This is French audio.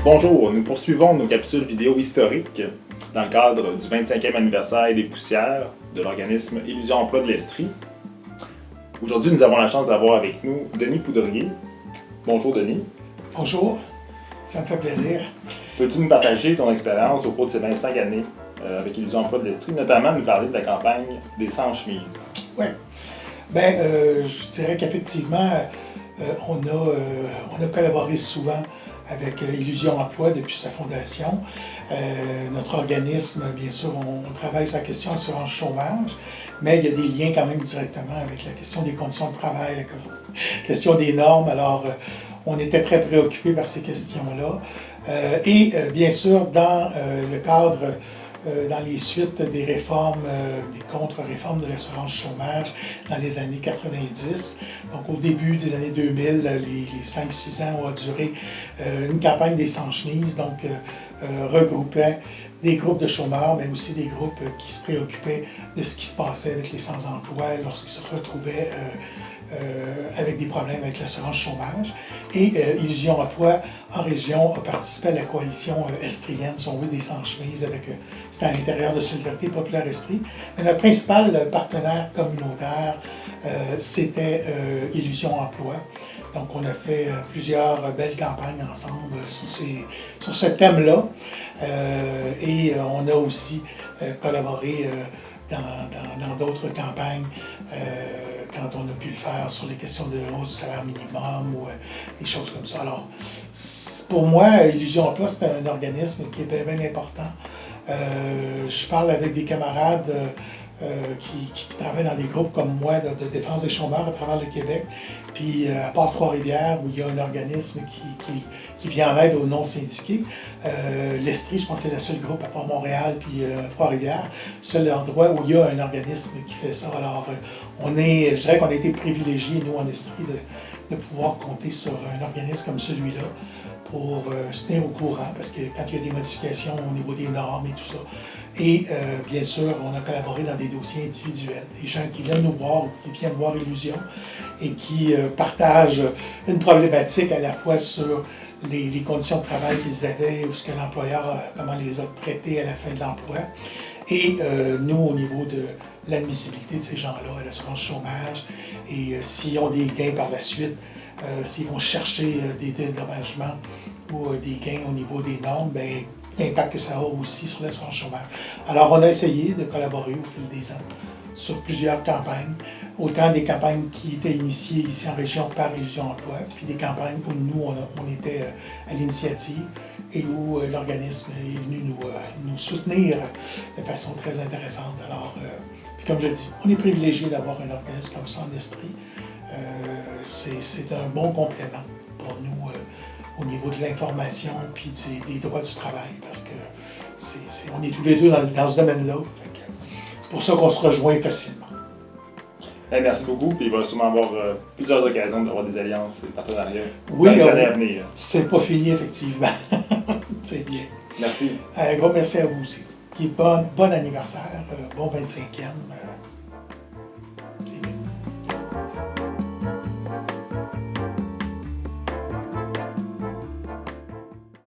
Bonjour, nous poursuivons nos capsules vidéo historiques dans le cadre du 25e anniversaire des poussières de l'organisme Illusion Emploi de l'Estrie. Aujourd'hui, nous avons la chance d'avoir avec nous Denis Poudrier. Bonjour Denis. Bonjour, ça me fait plaisir. Peux-tu nous partager ton expérience au cours de ces 25 années avec Illusion Emploi de l'Estrie, notamment nous parler de la campagne des sans-chemises? Oui, je dirais qu'effectivement, on a collaboré souvent avec Illusion Emploi depuis sa fondation. Notre organisme, bien sûr, on travaille sur la question assurance chômage, mais il y a des liens quand même directement avec la question des conditions de travail, la question des normes. Alors, on était très préoccupés par ces questions-là. Bien sûr, dans le cadre, dans les suites des réformes, des contre-réformes de l'assurance chômage dans les années 90. Donc au début des années 2000, les 5-6 ans ont duré une campagne des sans-chemises, donc regroupait des groupes de chômeurs, mais aussi des groupes qui se préoccupaient de ce qui se passait avec les sans-emploi lorsqu'ils se retrouvaient avec des problèmes avec l'assurance chômage. Et Illusion Emploi, en région, a participé à la coalition estrienne, si on veut, des sans-chemises, c'était à l'intérieur de Solidarité Populaire Estrie. Mais notre principal partenaire communautaire, c'était Illusion Emploi. Donc, on a fait plusieurs belles campagnes ensemble sur ce thème-là. On a aussi collaboré dans d'autres campagnes quand on a pu le faire sur les questions de hausse du salaire minimum ou des choses comme ça. Alors, pour moi, Illusion Emploi, c'est un organisme qui est bien important. Je parle avec des camarades qui travaillent dans des groupes comme moi de défense des chômeurs à travers le Québec. Puis, à part Trois-Rivières, où il y a un organisme qui vient en aide aux non-syndiqués, l'Estrie, je pense que c'est le seul groupe à part Montréal puis Trois-Rivières, seul endroit où il y a un organisme qui fait ça. Alors, je dirais qu'on a été privilégiés, nous, en Estrie, de pouvoir compter sur un organisme comme celui-là pour se tenir au courant, parce que quand il y a des modifications au niveau des normes et tout ça, et bien sûr, on a collaboré dans des dossiers individuels, des gens qui viennent nous voir ou qui viennent voir Illusion et qui partagent une problématique à la fois sur les conditions de travail qu'ils avaient ou ce que l'employeur, comment les a traités à la fin de l'emploi. Et nous, au niveau de l'admissibilité de ces gens-là à l'assurance chômage, et s'ils ont des gains par la suite, s'ils vont chercher des dédommagements ou des gains au niveau des normes, l'impact que ça a aussi sur l'assurance chômage. Alors, on a essayé de collaborer au fil des ans sur plusieurs campagnes, autant des campagnes qui étaient initiées ici en région par Illusion Emploi, puis des campagnes où nous, on était à l'initiative et où l'organisme est venu nous soutenir de façon très intéressante. Alors, puis comme je dis, on est privilégié d'avoir un organisme comme ça en Estrie. C'est un bon complément pour nous au niveau de l'information puis des droits du travail, parce que on est tous les deux dans ce domaine-là. C'est pour ça qu'on se rejoint facilement. Merci beaucoup, puis il va sûrement avoir plusieurs occasions d'avoir des alliances et partenariats dans les années à venir. C'est pas fini, effectivement. C'est bien. Merci. Un gros merci à vous aussi. Puis bon anniversaire, bon 25e.